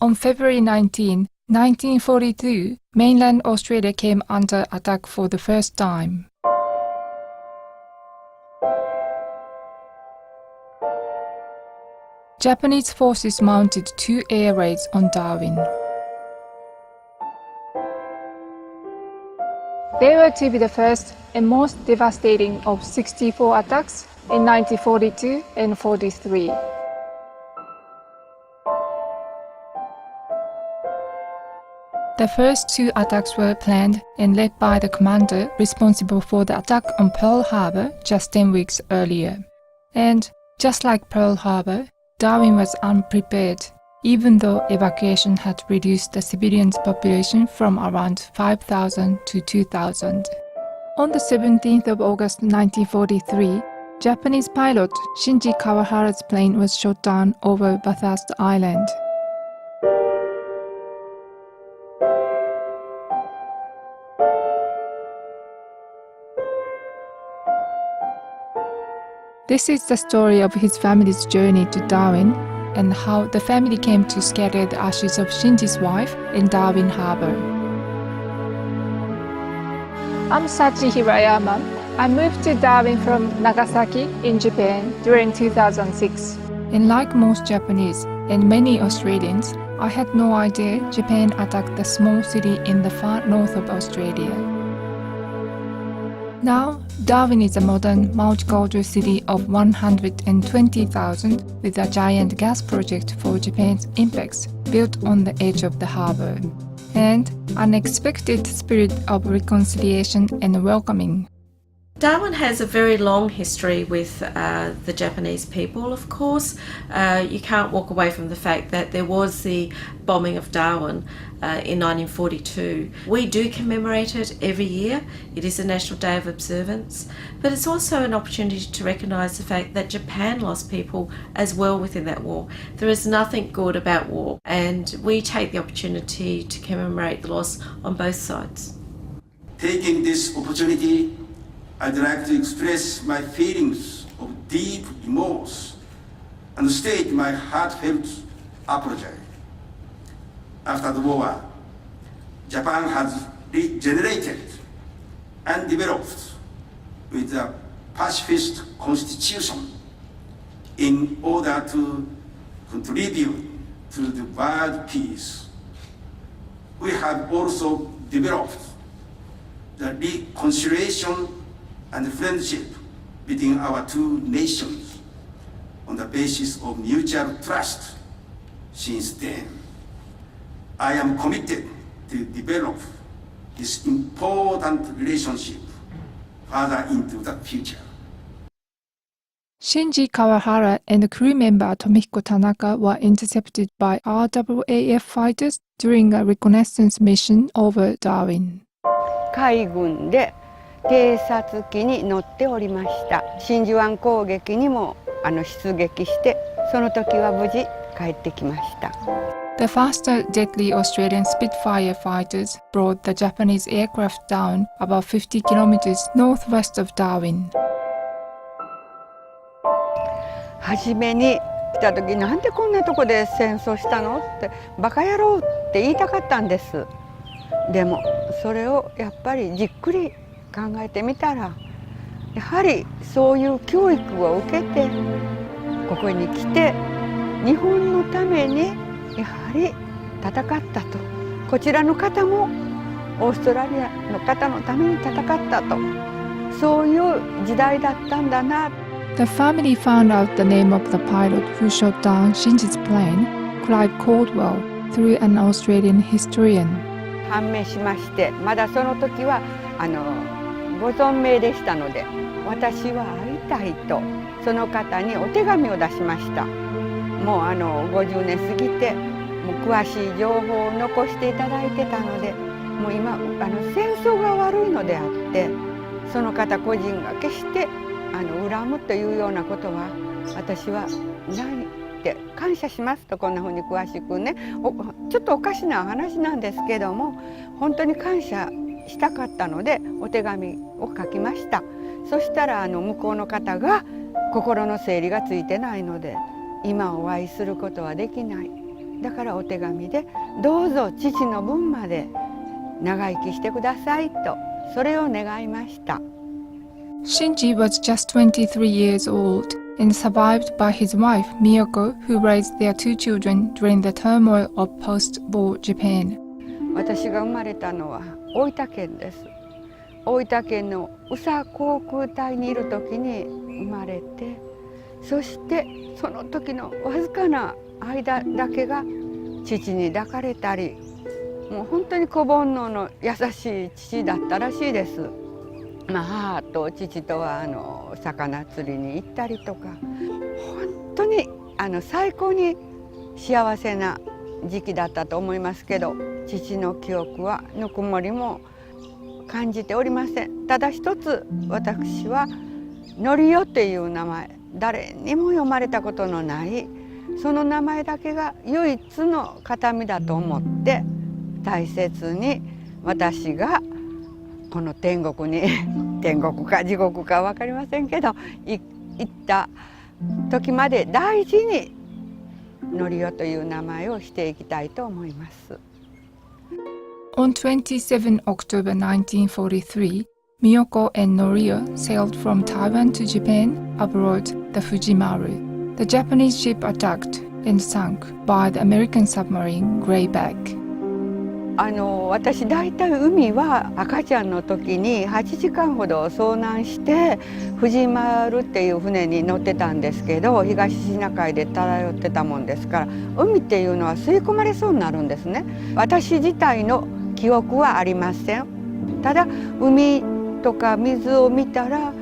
On February 19, 1942, mainland Australia came under attack for the first time. Japanese forces mounted 2 air raids on Darwin. They were to be the first and most devastating of 64 attacks in 1942 and 43. The first 2 attacks were planned and led by the commander responsible for the attack on Pearl Harbor just 10 weeks earlier. And just like Pearl Harbor, Darwin was unprepared, even though evacuation had reduced the civilian population from around 5,000 to 2,000. On the 17th of August 1943, Japanese pilot Shinji Kawahara's plane was shot down over Bathurst Island. This is the story of his family's journey to Darwin and how the family came to scatter the ashes of Shinji's wife in Darwin Harbor. I'm Sachi Hirayama. I moved to Darwin from Nagasaki in Japan during 2006. And like most Japanese and many Australians, I had no idea Japan attacked the small city in the far north of Australia. Now, Darwin is a modern multicultural city of 120,000 with a giant gas project for Japan's impacts built on the edge of the harbor, and an unexpected spirit of reconciliation and welcoming. Darwin has a very long history with the Japanese people, of course. You can't walk away from the fact that there was the bombing of Darwin in 1942. We do commemorate it every year. It is a National Day of Observance, but it's also an opportunity to recognise the fact that Japan lost people as well within that war. There is nothing good about war, and we take the opportunity to commemorate the loss on both sides. Taking this opportunity, I'd like to express my feelings of deep remorse and state my heartfelt apology. After the war, Japan has regenerated and developed with a pacifist constitution in order to contribute to the world peace. We have also developed the reconciliation and friendship between our 2 nations on the basis of mutual trust since then. I am committed to develop this important relationship further into the future. Shinji Kawahara and crew member Tomihiko Tanaka were intercepted by RAAF fighters during a reconnaissance mission over Darwin. 海軍で偵察機に乗っておりました。真珠湾攻撃にも出撃して、その時は無事帰ってきました。The faster, deadly Australian Spitfire fighters brought the Japanese aircraft down about 50 kilometers northwest of Darwin. 初めに来た時、なんでこんなとこで戦争したのってバカ野郎って言いたかったんです。でもそれをやっぱりじっくり考えてみたら、やはりそういう教育を受けてここに来て日本のためにやはり戦ったと、こちらの方もオーストラリアの方のために戦ったと、そういう時代だったんだな。The family found out the name of the pilot who shot down Shinji's plane, Clive Caldwell, through an Australian historian. 判明しまして、まだその時はご存命でしたので、私は会いたいとその方にお手紙を出しました。もう50年過ぎてもう詳しい情報を残していただいてたので、もう今戦争が悪いのであって、その方個人が決して恨むというようなことは私はないって感謝しますと、こんなふうに詳しくね、ちょっとおかしな話なんですけども、本当に感謝したかったのでお手紙を書きました。そしたら向こうの方が心の整理がついてないので今お会いすることはできない、だからお手紙でどうぞ父の分まで長生きしてくださいとそれを願いました。 Shinji was just 23 years old and survived by his wife Miyoko, who raised their two children during the turmoil of post-war Japan. 私が生まれたのは大分県です。大分県の宇佐航空隊にいる時に生まれて、そしてその時のわずかな間だけが父に抱かれたり、もう本当に子煩悩の優しい父だったらしいです。母と父とは魚釣りに行ったりとか、本当に最高に幸せな時期だったと思いますけど、父の記憶はぬくもりも感じておりません。ただ一つ、私はのりよという名前、誰にも読まれたことのないその名前だけが唯一の形見だと思って大切に、私がこの天国に天国か地獄か分かりませんけど行った時まで大事にのりよという名前をしていきたいと思います。 On 27 October 1943, Miyoko and Norio sailed from Taiwan to Japan aboard the Fujimaru. The Japanese ship attacked and sunk by the American submarine Greyback. 私大体海は赤ちゃんの時に8時間ほど遭難して藤丸っていう船に乗ってたんですけど、東シナ海で漂ってたもんですから、海っていうのは吸い込まれそうになるんですね。私自体の記憶はありません。ただ海とか水を見たら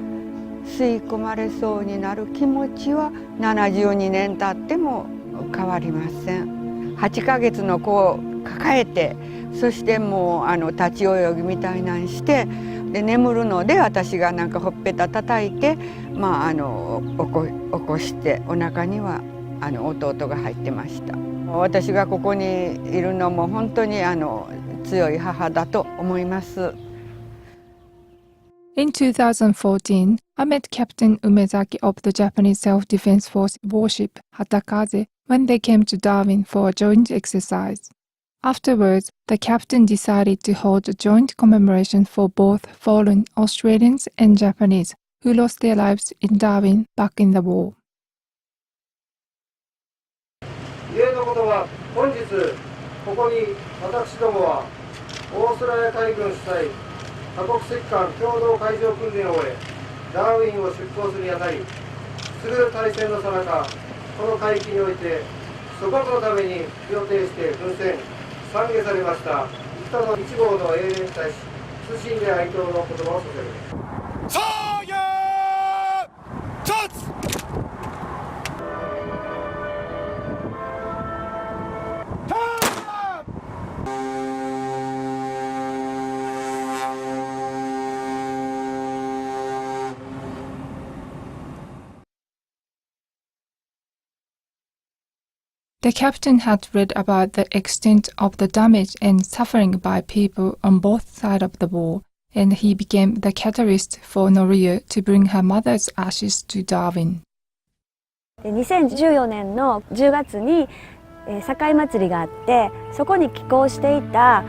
吸い込まれそうになる気持ちは72年経っても変わりません。8ヶ月の子を抱えて、そしてもう立ち泳ぎみたいなんして、で眠るので私がなんかほっぺた叩いて、起こしてお腹には弟が入ってました。私がここにいるのも本当に強い母だと思います。 In 2014, I met Captain Umezaki of the Japanese Self-Defense Force warship Hatakaze when they came to Darwin for a joint exercise. Afterwards, the captain decided to hold a joint commemoration for both fallen Australians and Japanese who lost their lives in Darwin back in the war. 異例のことは、本日ここに私どもはオーストラリア海軍主催多国籍間共同海上訓練を終え、ダーウィンを出港するにあたり、優れる大戦のさなか、この海域において祖国のために予定して奮戦参下されました北の1号の英霊に対し謹んで哀悼の言葉をさせる。The captain had read about the extent of the damage and suffering by people on both sides of the war, and he became the catalyst for Norio to bring her mother's ashes to Darwin. 2014年の10月に堺祭りがあって、そこに寄港していた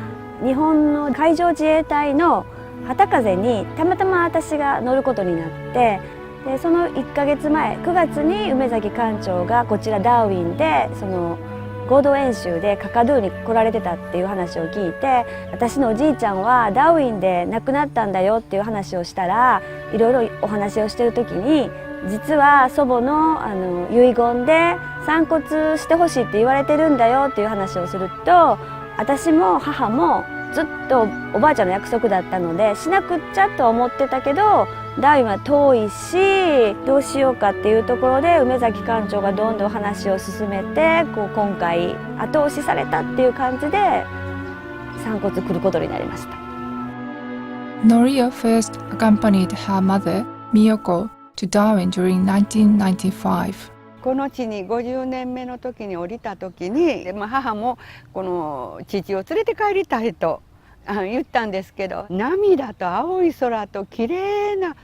日本の海上自衛隊の旗風にたまたま私が乗ることになって、でその1ヶ月前9月に梅崎艦長がこちらダーウィンでその合同演習でカカドゥに来られてたっていう話を聞いて、私のおじいちゃんはダーウィンで亡くなったんだよっていう話をしたら、いろいろお話をしてる時に、実は祖母の遺言で散骨してほしいって言われてるんだよっていう話をすると、私も母もずっとおばあちゃんの約束だったのでしなくっちゃと思ってたけど、ダーウィンは遠いしどうしようかっていうところで梅崎艦長がどんどん話を進めて、今回後押しされたっていう感じで散骨来ることになりました。 Norio first accompanied her mother, Miyoko, to Darwin during 1995. この地に50年目の時に降りた時に、母もこの父を連れて帰りたいと言ったんですけど、涙と青い空ときれいな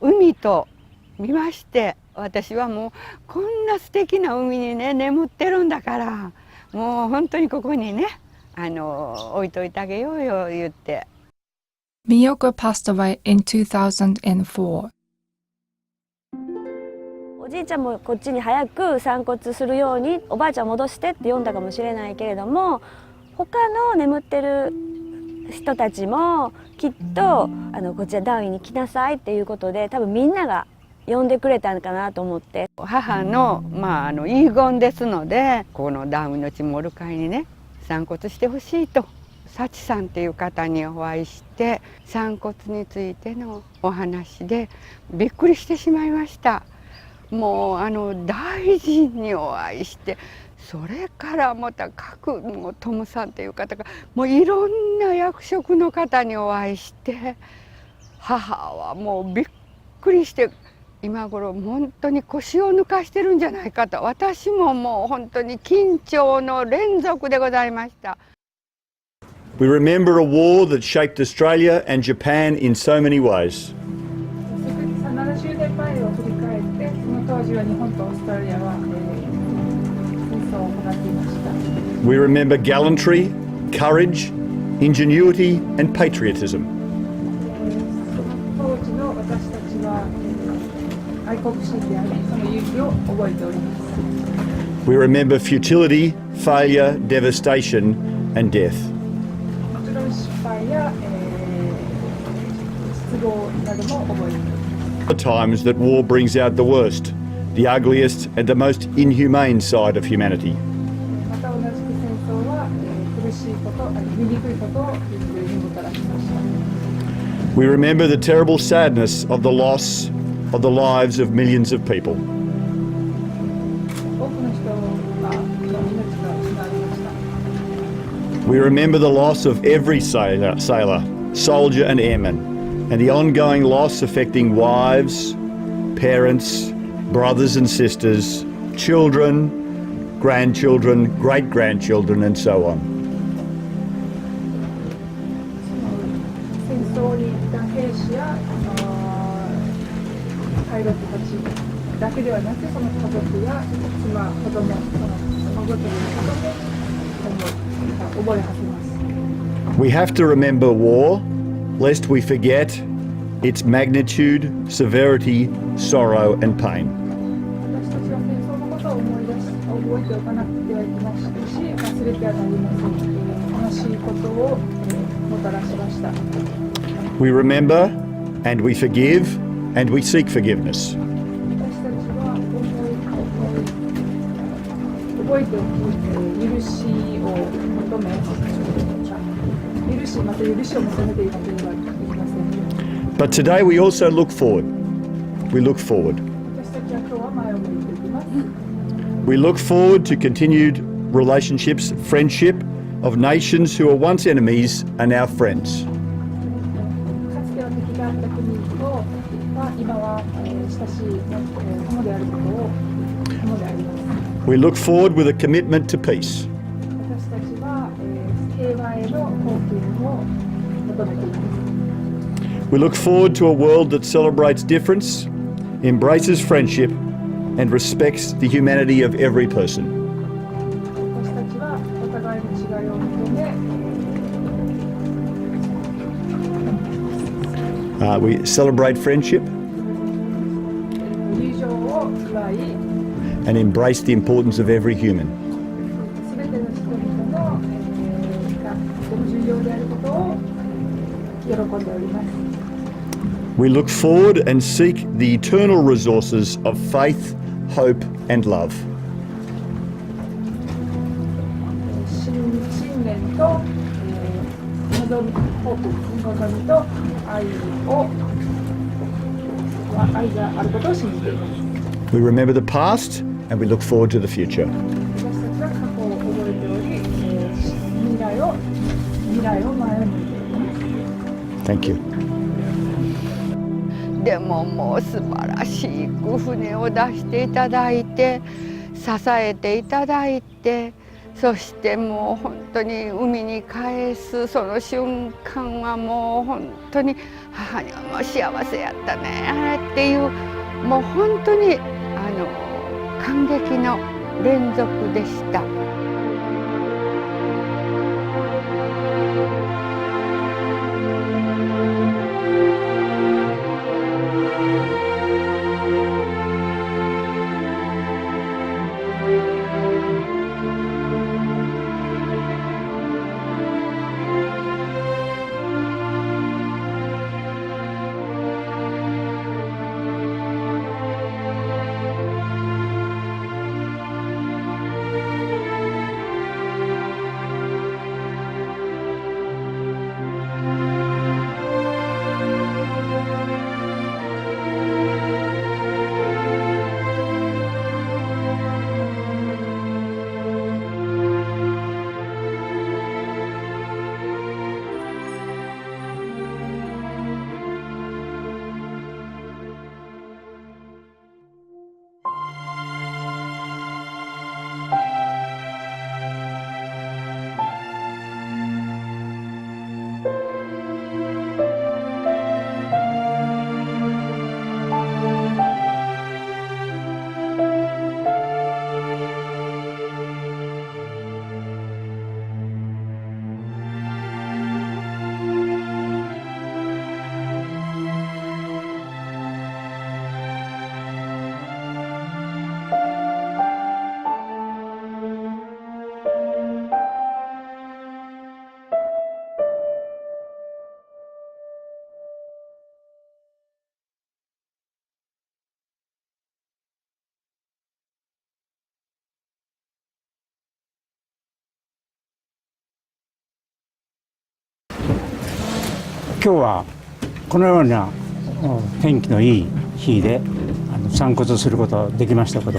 海と見まして、私はもうこんな素敵な海にね眠ってるんだから、もう本当にここにね置いといてあげようよ言って。Miyoko passed away in 2004. おじいちゃんもこっちに早く散骨するようにおばあちゃんを戻してって読んだかもしれないけれども、他の眠ってる人たちもきっとこちらダーウィンに来なさいっていうことで多分みんなが呼んでくれたのかなと思って。母の、遺言ですので、このダーウィンの地モルカイにね散骨してほしいと幸さんっていう方にお会いして散骨についてのお話でびっくりしてしまいました。もう大臣にお会いして、それからまたもうトムさんっていう方がもういろんな役職の方にお会いして、母はもうびっくりして今頃本当に腰を抜かしてるんじゃないかと、私ももう本当に緊張の連続でございました。We remember a war that shaped Australia and Japan in so many ways. 70年前を振り返って、その当時は日本とオーストラリアは戦争を行っていました。We remember gallantry, courage, ingenuity and patriotism. その当時の私たちは愛国心であり、その勇気を覚えております。We remember futility, failure, devastation and death. もちろん失敗や失望なども覚えています。The times that war brings out the worst, the ugliest and the most inhumane side of humanity. また同じく戦争は苦しいこと、醜いことをもたらしました。We remember the terrible sadness of the loss of the lives of millions of people. 多くの人が命が失われました。We remember the loss of every sailor, soldier and airman, and the ongoing loss affecting wives, parents, brothers and sisters, children, grandchildren, great-grandchildren and so on. 戦争に行った兵士やパイロットたちだけではなく、その家族や妻、子供、そのごとに覚えはせます。We have to remember war, lest we forget its magnitude, severity, sorrow and pain. 私たちは戦争のことを覚えておかなくてはいけませんし、忘れてはなりません。悲しいことをもたらしました。We remember and we forgive and we seek forgiveness. 私たちは覚えておき、許しを求め、許しまた許しを求めていなければいけません。But today we also look forward. We look forward. 私たちは今日は前を向いていきます。We look forward to continued relationships, friendship of nations who were once enemies are now friends. かつては敵があった国と今は親しい友であることを友であります。We look forward with a commitment to peace. 私たちは平和への貢献を求めています。We look forward to a world that celebrates difference, embraces friendship, and respects the humanity of every person. 私たちはお互いの違いを認め、We celebrate friendship 友情を祝い、 and embrace the importance of every human. すべての人々のがとても重要であることを喜んでおります。We look forward and seek the eternal resources of faith, hope, and love. 信念と望み、ホープ、望みと愛があることを信じています。We remember the past and we look forward to the future. 私たちは過去を覚えており、未来を前を向いております。Thank you. でももう素晴らしく船を出していただいて支えていただいて、そしてもう本当に海に返すその瞬間はもう本当に母にはもう幸せやったねあれっていう、もう本当に感激の連続でした。今日はこのような天気のいい日で散骨することができましたこと、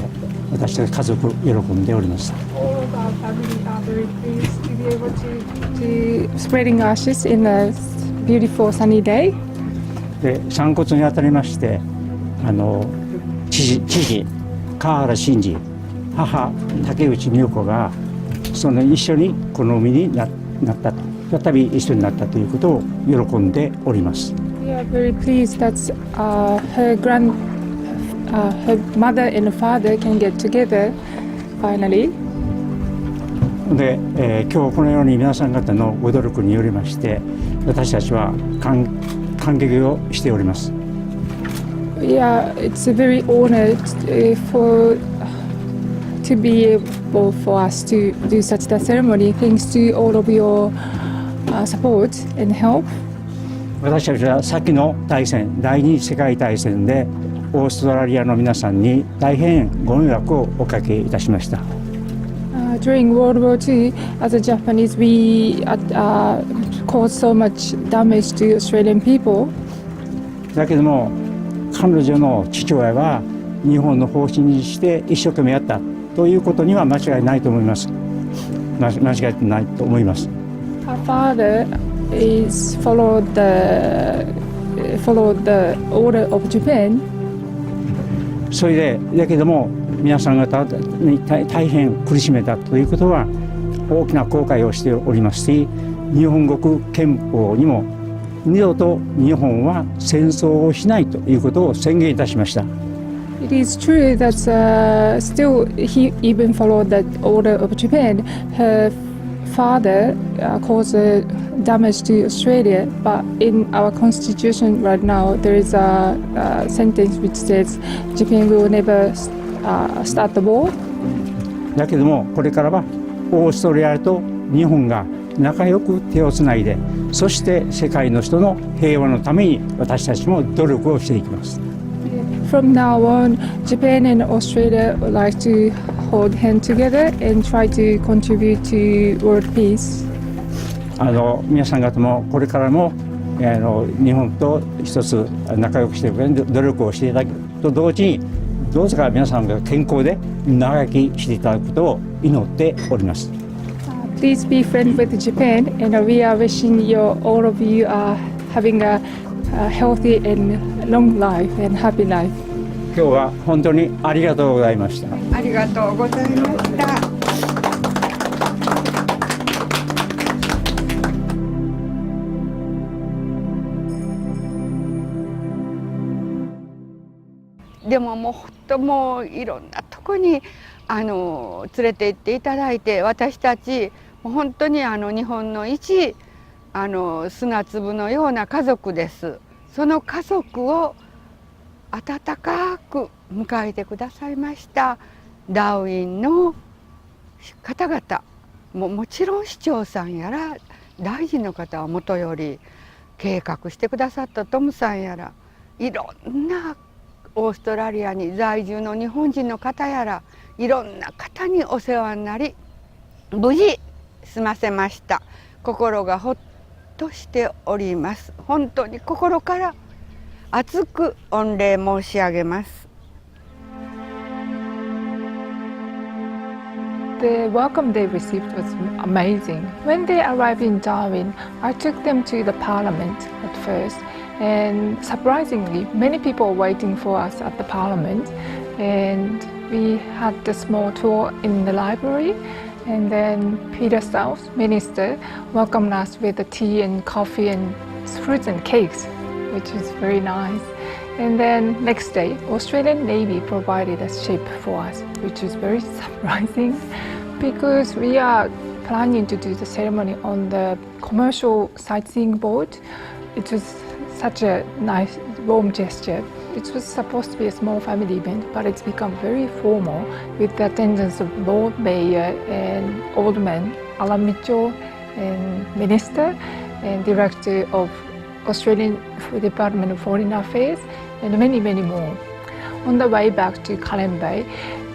私たち家族喜んでおります。All of our family are very pleased to be able to spreading ashes in a beautiful sunny day. で散骨にあたりまして父川原慎二、母竹内美代子が一緒にこの海になったと、再び一緒になったということを喜んでおります。We are very pleased that her mother and father can get together finally. で、今日このように皆さん方のご努力によりまして私たちは感激をしております。Yeah, it's a very honored to be able for us to do such a ceremony. Thanks to all of your support and help. 私たちは先の大戦、第二次世界大戦でオーストラリアの皆さんに大変ご迷惑をおかけいたしました。During World War II, as a Japanese, we caused so much damage to Australian people. だけども彼女の父親は日本の方針にして一生懸命やったということには間違いないと思います。間違えてないと思います。Her father is followed the order of Japan. それでだけども皆さん方に大変苦しめたということは大きな後悔をしておりますし、日本国憲法にも二度と日本は戦争をしないということを宣言いたしました。It is true that still he even followed the order of Japan. Her father caused damage to Australia, but in our constitution right now there is a sentence which says Japan will never start the war. だけどもこれからはオーストラリアと日本が仲良く手をつないで、そして世界の人の平和のために私たちも努力をしていきます。From now on, Japan and Australia would like to hold hands together and try to contribute to world peace. 皆さん方もこれからも日本と一つ仲良くしていく努力をしていただくと同時に、どうぞ皆さんが健康で長生きしていただくことを祈っております。Please be friends with Japan, and we are wishing all of you are having a healthy and long life and happy life. 今日は本当にありがとうございました。ありがとうございました。でももう本当もういろんなとこに連れて行っていただいて、私たちもう本当に日本の一砂粒のような家族です。その家族を温かく迎えてくださいましたダーウィンの方々もちろん市長さんやら大臣の方はもとより計画してくださったトムさんやら、いろんなオーストラリアに在住の日本人の方やら、いろんな方にお世話になり無事済ませました。心がほっとしております。本当に心から厚く御礼申し上げます。The welcome they received was amazing. When they arrived in Darwin, I took them to the parliament at first, and surprisingly, many people were waiting for us at the parliament, and we had a small tour in the library, and then Peter South, minister, welcomed us with the tea and coffee and fruits and cakes, which is very nice. And then next day, Australian Navy provided a ship for us, which is very surprising because we are planning to do the ceremony on the commercial sightseeing boat. It was such a nice, warm gesture. It was supposed to be a small family event, but it's become very formal with the attendance of Lord Mayor and Alderman Alan Mitchell and Minister and Director of Australian Department of Foreign Affairs and many more. On the way back to Cullen Bay,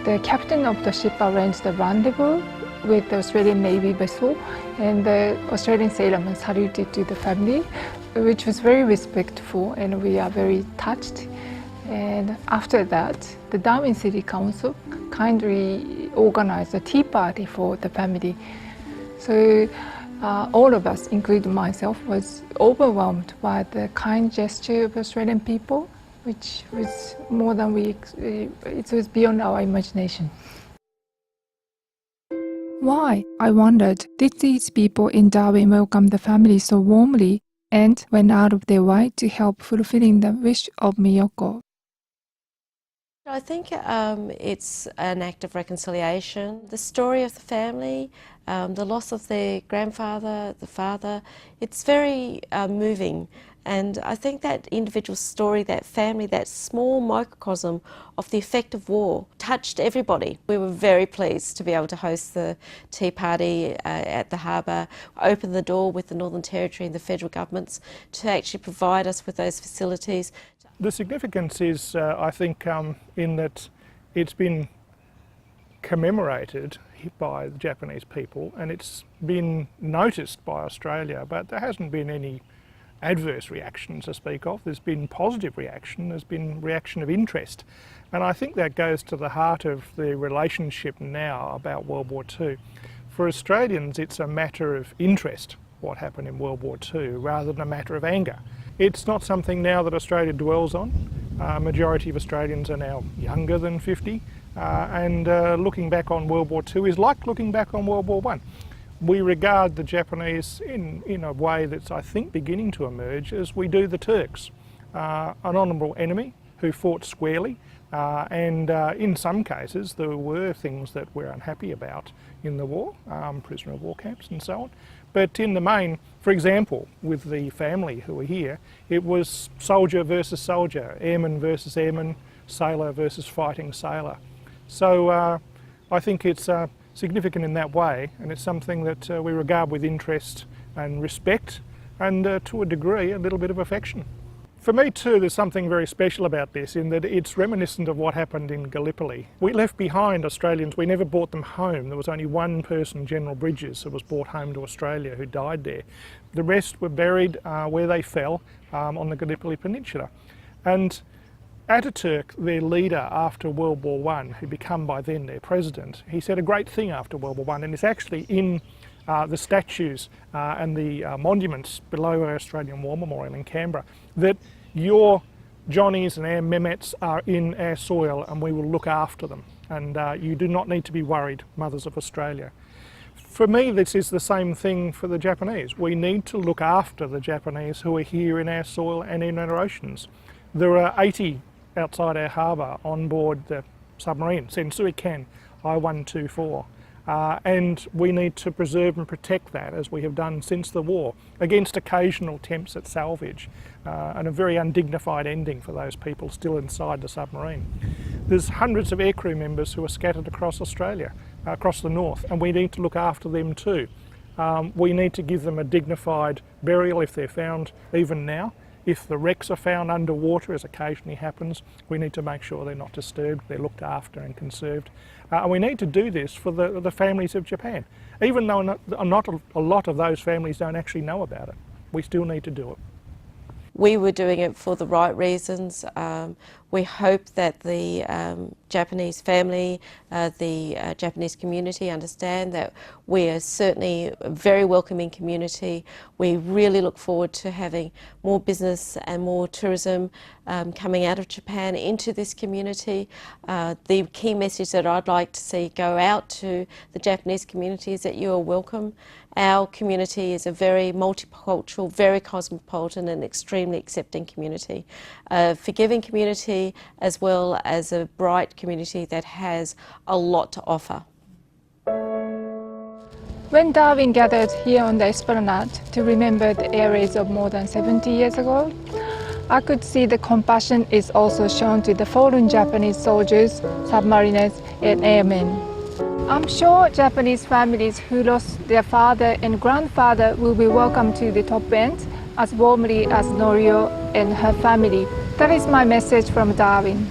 the captain of the ship arranged a rendezvous with the Australian Navy vessel, and the Australian sailormen saluted to the family. which was very respectful, and we are very touched. And after that, the Darwin City Council kindly organized a tea party for the family. So all of us, including myself, was overwhelmed by the kind gesture of Australian people, which was more than it was beyond our imagination. Why, I wondered, did these people in Darwin welcome the family so warmly and went out of their way to help fulfilling the wish of Miyoko? I think it's an act of reconciliation. The story of the family, the loss of their grandfather, the father, it's very moving. And I think that individual story, that family, that small microcosm of the effect of war touched everybody. We were very pleased to be able to host the tea party at the harbour, open the door with the Northern Territory and the federal governments to actually provide us with those facilities. The significance is, I think, in that it's been commemorated by the Japanese people and it's been noticed by Australia, but there hasn't been any adverse reaction to speak of. There's been positive reaction, there's been reaction of interest. And I think that goes to the heart of the relationship now about World War II. For Australians, it's a matter of interest, what happened in World War II, rather than a matter of anger. It's not something now that Australia dwells on. Majority of Australians are now younger than 50, and looking back on World War II is like looking back on World War I. We regard the Japanese in a way that's, I think, beginning to emerge as we do the Turks. An honourable enemy who fought squarely, and in some cases there were things that we're unhappy about in the war, prisoner of war camps and so on. But in the main, for example, with the family who are here, it was soldier versus soldier, airman versus airman, sailor versus fighting sailor. So I think it's significant in that way, and it's something that we regard with interest and respect, and to a degree a little bit of affection. For me too, there's something very special about this in that it's reminiscent of what happened in Gallipoli. We left behind Australians, we never brought them home. There was only one person, General Bridges, who was brought home to Australia, who died there. The rest were buried where they fell on the Gallipoli Peninsula. And Ataturk, their leader after World War I, who became by then their president, he said a great thing after World War I, and it's actually in the statues and the monuments below our Australian War Memorial in Canberra, that your Johnnies and our Mehmets are in our soil and we will look after them, and you do not need to be worried, mothers of Australia. For me, this is the same thing for the Japanese. We need to look after the Japanese who are here in our soil and in our oceans. There are 80 outside our harbour on board the submarine, Sensui Ken I-124. And we need to preserve and protect that, as we have done since the war, against occasional attempts at salvage and a very undignified ending for those people still inside the submarine. There's hundreds of aircrew members who are scattered across Australia, across the north, and we need to look after them too. We need to give them a dignified burial if they're found even now. If the wrecks are found underwater, as occasionally happens, we need to make sure they're not disturbed, they're looked after and conserved. And we need to do this for the families of Japan. Even though not a lot of those families don't actually know about it, we still need to do it. We were doing it for the right reasons. We hope that the Japanese family, the Japanese community understand that we are certainly a very welcoming community. We really look forward to having more business and more tourism coming out of Japan into this community. The key message that I'd like to see go out to the Japanese community is that you are welcome. Our community is a very multicultural, very cosmopolitan and extremely accepting community. A forgiving community as well as a bright community that has a lot to offer. When Darwin gathered here on the Esplanade to remember the areas of more than 70 years ago, I could see the compassion is also shown to the fallen Japanese soldiers, submariners and airmen. I'm sure Japanese families who lost their father and grandfather will be welcomed to the top end as warmly as Norio and her family. That is my message from Darwin.